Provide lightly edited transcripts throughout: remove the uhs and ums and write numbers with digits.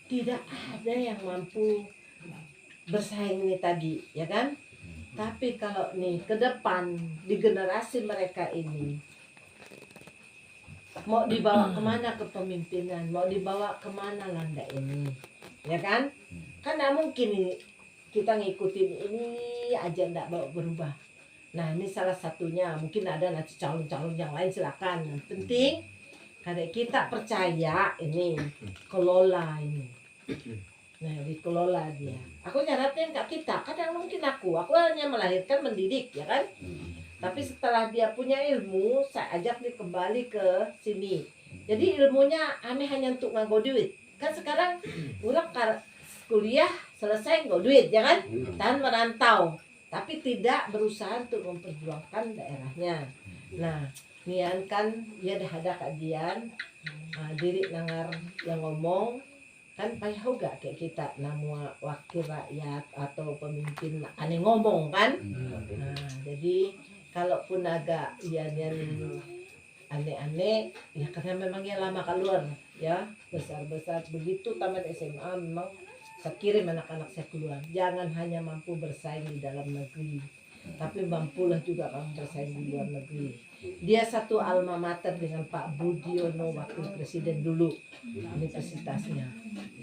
tidak ada yang mampu bersaing nih tadi, ya kan? Tapi kalau nih ke depan di generasi mereka ini mau dibawa kemana kepemimpinan, mau dibawa kemana Landa ini, ya kan? Kan nggak mungkin ini kita ngikutin ini aja nggak mau berubah. Nah ini salah satunya, mungkin ada nanti calon-calon yang lain silakan. Yang penting karena kita percaya ini kelola ini. Nah dikelola dia. Aku nyaratin kak kita, kadang mungkin aku hanya melahirkan mendidik ya kan. Tapi setelah dia punya ilmu, saya ajak dia kembali ke sini. Jadi ilmunya aneh hanya untuk nganggo duit. Kan sekarang orang kuliah selesai nganggo duit ya kan, dan merantau. Tapi tidak berusaha untuk memperjuangkan daerahnya. Nah, nian kan dia dah ada kajian, diri nangar yang ngomong kan payah juga kayak kita nama wakil rakyat atau pemimpin aneh ngomong kan. Nah, jadi kalaupun agak yang aneh-aneh ya karena memang ya lama keluar ya besar-besar begitu tamat SMA memang saya kirim anak-anak saya keluar. Jangan hanya mampu bersaing di dalam negeri, tapi mampulah juga kamu bersaing di luar negeri. Dia satu alma mater dengan Pak Budiono wakil presiden dulu universitasnya.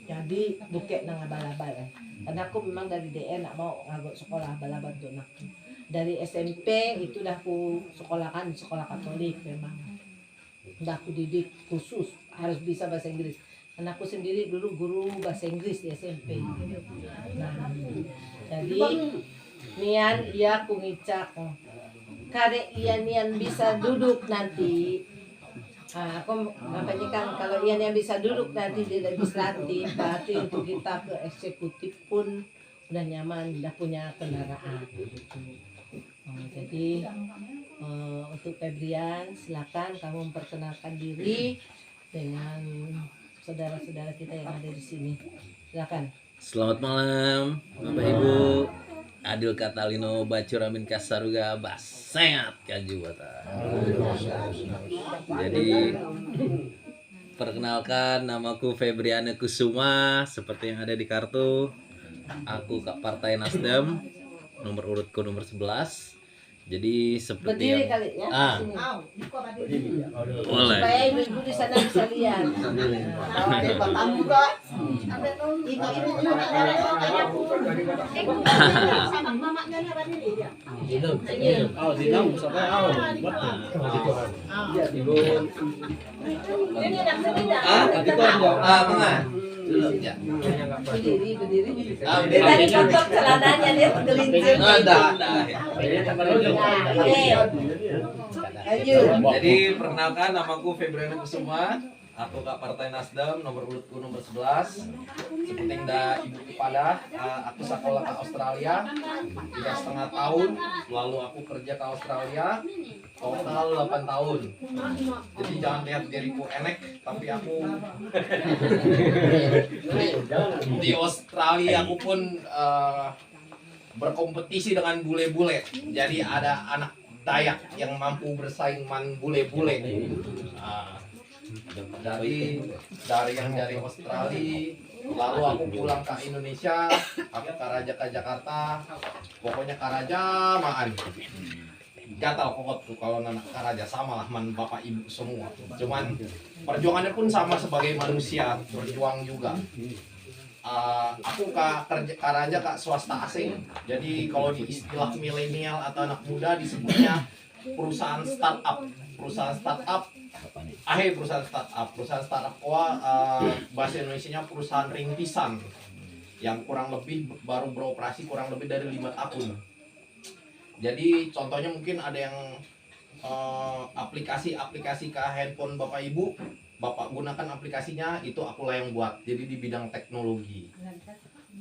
Jadi buket nang abal-abal karena aku memang dari DN nak mau ngagok sekolah abal-abal untuk aku. Dari SMP itu dah aku sekolahkan di sekolah Katolik memang. Udah aku didik khusus harus bisa bahasa Inggris. Dan aku sendiri dulu guru bahasa Inggris di SMP. Nah, jadi nian ya aku ngicak. Kadek nian bisa duduk nanti. Aku makanya kan kalau yang bisa duduk nanti di legislatif, berarti untuk kita ke eksekutif pun udah nyaman, udah punya kendaraan. Jadi untuk Febrian silakan kamu memperkenalkan diri dengan saudara-saudara kita yang ada di sini. Silakan. Selamat malam Bapak Ibu. Adil Katalino Bacuramin Kasaruga Basengat Kaju Bata. Jadi perkenalkan namaku Febriana Kusuma seperti yang ada di kartu. Aku Kak Partai Nasdem, nomor urutku nomor 11. Jadi seperti berdiri yang kali ya. boleh. Supaya ibu-ibu di sana bisa lihat. Ada tamu kak. Ibu-ibu sama mamanya ya. Berdiri. Tadi kotor celananya dia tergelincir. Jadi perkenalkan namaku Febriana Kusuma. Aku Kak Partai Nasdem, nomor urutku nomor 11. Seperti yang ibu kepada, aku sekolah ke Australia 3,5 tahun. Lalu aku kerja ke Australia total 8 tahun. Jadi jangan lihat diriku enek, tapi aku di Australia aku pun berkompetisi dengan bule-bule. Jadi ada anak Dayak yang mampu bersaing man bule-bule. Dari Australia, lalu aku pulang ke Indonesia, aku karaja ke Jakarta, pokoknya karaja maan. Gatal kokot tuh kalau anak karaja sama lah man bapak ibu semua. Cuman perjuangannya pun sama sebagai manusia, berjuang juga. Aku kerja karaja ke swasta asing. Jadi kalau di istilah milenial atau anak muda disebutnya perusahaan startup. Perusahaan startup bahasa Indonesianya perusahaan rintisan yang kurang lebih baru beroperasi kurang lebih dari 5 tahun. Jadi contohnya mungkin ada yang aplikasi ke handphone Bapak Ibu, Bapak gunakan aplikasinya, itu akulah yang buat. Jadi di bidang teknologi.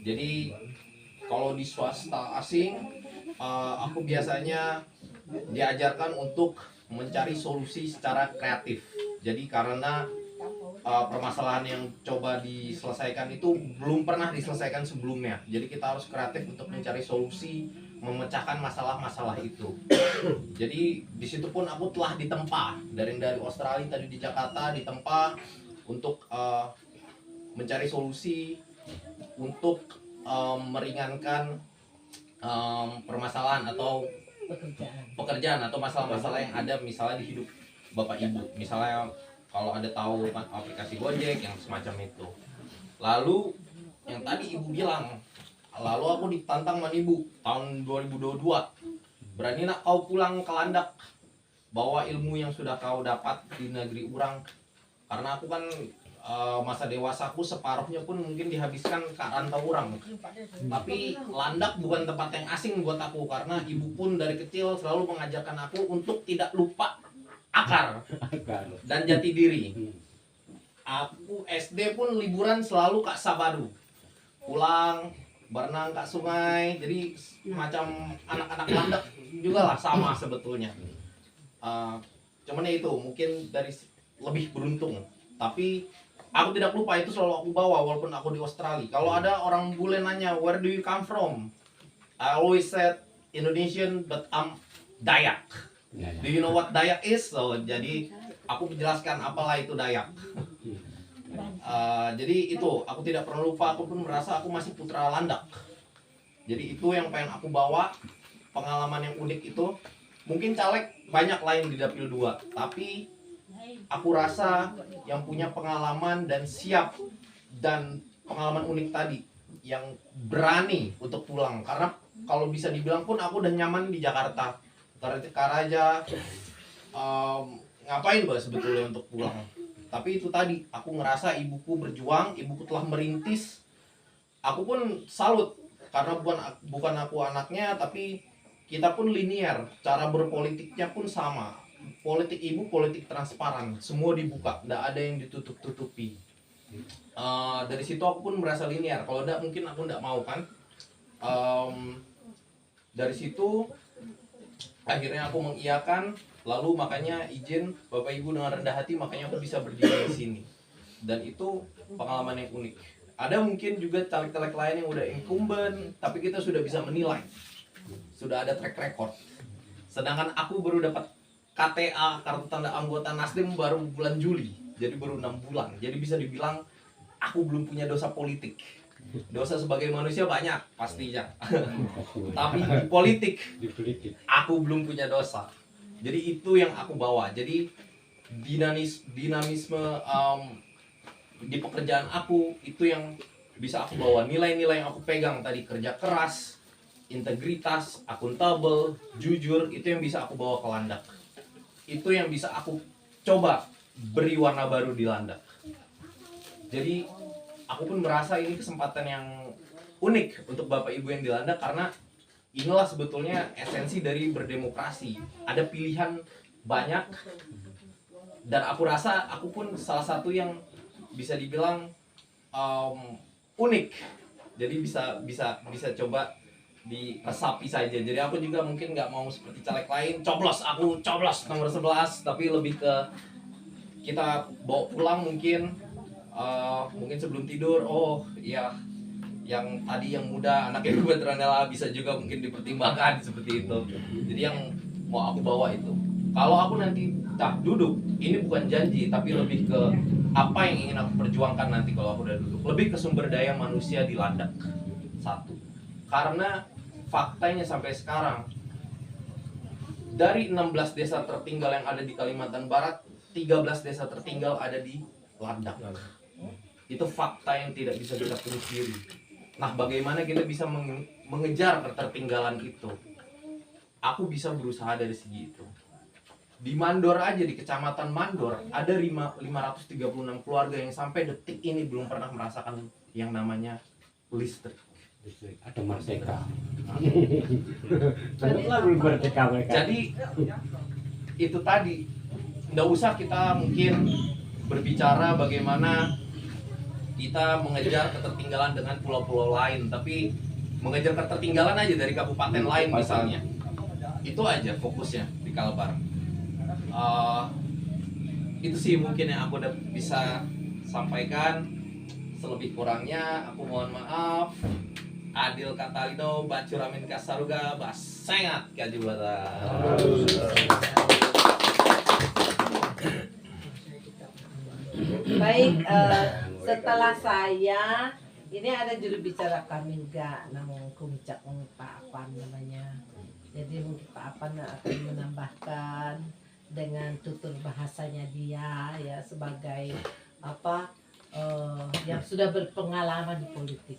Jadi kalau di swasta asing, aku biasanya diajarkan untuk mencari solusi secara kreatif. Jadi karena permasalahan yang coba diselesaikan itu belum pernah diselesaikan sebelumnya. Jadi kita harus kreatif untuk mencari solusi, memecahkan masalah-masalah itu. Jadi di situ pun aku telah ditempa dari Australia tadi di Jakarta ditempa untuk mencari solusi untuk meringankan permasalahan atau pekerjaan atau masalah-masalah yang ada misalnya di hidup Bapak Ibu. Misalnya kalau ada tahu aplikasi Gojek yang semacam itu. Lalu yang tadi Ibu bilang, lalu aku ditantang sama Ibu tahun 2022. Berani nak kau pulang ke Landak, bawa ilmu yang sudah kau dapat di negeri orang. Karena aku kan masa dewasaku separuhnya pun mungkin dihabiskan ke rantau orang. Tapi Landak bukan tempat yang asing buat aku, karena ibu pun dari kecil selalu mengajarkan aku untuk tidak lupa akar dan jati diri. Aku SD pun liburan selalu ke Sabadu, pulang berenang ke sungai. Jadi macam anak-anak Landak juga lah, sama sebetulnya. Cuman ya itu mungkin dari lebih beruntung, tapi aku tidak lupa, itu selalu aku bawa walaupun aku di Australia. Kalau ada orang bule nanya, where do you come from? I always said Indonesian, but I'm Dayak. Do you know what Dayak is? So, jadi aku menjelaskan apalah itu Dayak. Jadi itu, aku tidak pernah lupa, aku pun merasa aku masih putra Landak. Jadi itu yang pengen aku bawa, pengalaman yang unik itu. Mungkin caleg banyak lain di Dapil 2, tapi aku rasa yang punya pengalaman dan siap dan pengalaman unik tadi, yang berani untuk pulang. Karena kalau bisa dibilang pun aku udah nyaman di Jakarta, Karaja, ngapain bah sebetulnya untuk pulang. Tapi itu tadi, aku ngerasa ibuku berjuang, ibuku telah merintis. Aku pun salut, karena bukan aku anaknya, tapi kita pun linear, cara berpolitiknya pun sama. Politik ibu, politik transparan, semua dibuka, tidak ada yang ditutup-tutupi. Dari situ aku pun merasa linear. Kalau tidak, mungkin aku tidak mau kan. Dari situ akhirnya aku mengiyakan, lalu makanya izin Bapak Ibu dengan rendah hati, makanya aku bisa berdiri di sini. Dan itu pengalaman yang unik. Ada mungkin juga caleg-caleg lain yang udah incumbent, tapi kita sudah bisa menilai, sudah ada track record. Sedangkan aku baru dapat KTA, kartu tanda anggota Nasdem, baru bulan Juli, jadi baru 6 bulan. Jadi bisa dibilang aku belum punya dosa politik. Dosa sebagai manusia banyak pastinya, tapi di politik aku belum punya dosa. Jadi itu yang aku bawa. Jadi dinamisme di pekerjaan aku itu yang bisa aku bawa. Nilai-nilai yang aku pegang tadi, kerja keras, integritas, akuntabel, jujur, itu yang bisa aku bawa ke Landak. Itu yang bisa aku coba beri warna baru di Landak. Jadi aku pun merasa ini kesempatan yang unik untuk Bapak Ibu yang di Landak, karena inilah sebetulnya esensi dari berdemokrasi. Ada pilihan banyak, dan aku rasa aku pun salah satu yang bisa dibilang unik. Jadi bisa coba diresapi saja. Jadi aku juga mungkin nggak mau seperti caleg lain, aku coblos nomor 11, tapi lebih ke kita bawa pulang mungkin sebelum tidur, oh iya, yang tadi yang muda anaknya Petronella bisa juga mungkin dipertimbangkan seperti itu. Jadi yang mau aku bawa itu, kalau aku nanti tak duduk, ini bukan janji, tapi lebih ke apa yang ingin aku perjuangkan nanti kalau aku udah duduk, lebih ke sumber daya manusia di Landak. Satu, karena faktanya sampai sekarang dari 16 desa tertinggal yang ada di Kalimantan Barat, 13 desa tertinggal ada di Landak. Itu fakta yang tidak bisa kita pungkiri. Nah, bagaimana kita bisa mengejar ketertinggalan itu? Aku bisa berusaha dari segi itu. Di Mandor aja, di Kecamatan Mandor, ada 536 keluarga yang sampai detik ini belum pernah merasakan yang namanya listrik. Ada merdeka. Belum merdeka mereka. Jadi itu tadi, nggak usah kita mungkin berbicara bagaimana kita mengejar ketertinggalan dengan pulau-pulau lain, tapi mengejar ketertinggalan aja dari kabupaten lain misalnya. Itu aja fokusnya di Kalbar. Itu sih mungkin yang aku udah bisa sampaikan. Selebih kurangnya aku mohon maaf. Adil Katalino, Bacuramin Kasaruga, Basengat Kajibata. Baik, setelah saya ini ada juru bicara kami enggak namun kumcak Pak Apan namanya. Jadi mungkin Pak Apan akan menambahkan dengan tutur bahasanya dia ya sebagai apa yang sudah berpengalaman di politik.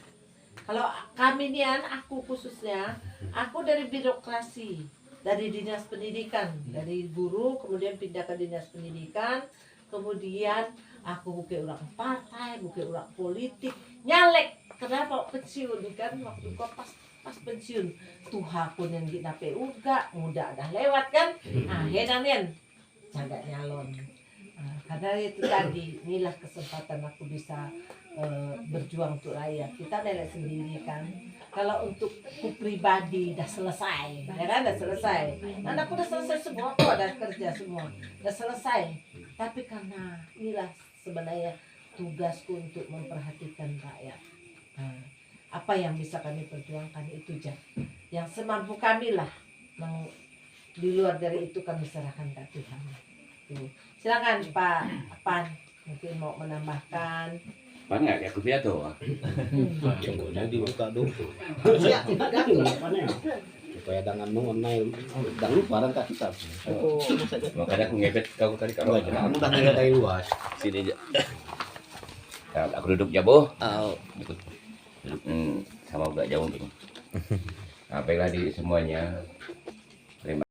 Kalau kami nian, aku khususnya, aku dari birokrasi, dari dinas pendidikan, dari guru kemudian pindah ke dinas pendidikan, kemudian aku bukan orang partai, bukan orang politik, nyalek. Kenapa pensiun kan waktu kau pas pensiun, Tuhan pun yang kita uga, muda dah lewat kan, hedanen, jaga nyalon. Karena itu tadi, inilah kesempatan aku bisa berjuang untuk rakyat. Kita nenek sendiri kan. Kalau untuk ku pribadi dah selesai, ya kan dah selesai. Anakku dah selesai semua, kok dah kerja semua, dah selesai. Tapi karena inilah sebenarnya tugasku untuk memperhatikan rakyat. Apa yang bisa kami perjuangkan itu aja. Yang semampu kami lah. Di luar dari itu kami serahkan ke Tuhan. Tuh. Silakan Pak Apan, mungkin mau menambahkan. Pan nggak kayak kuliah tuh. Jadi dibuka dulu. Supaya jangan mau online. Jangan lupa dan tak kita. Makanya aku ngepet kau tadi kalau Kamu dah ngeliat dari luas. sini aja. Nah, aku duduk jauh. Duduk sama agak jauh. Nah, baiklah di semuanya.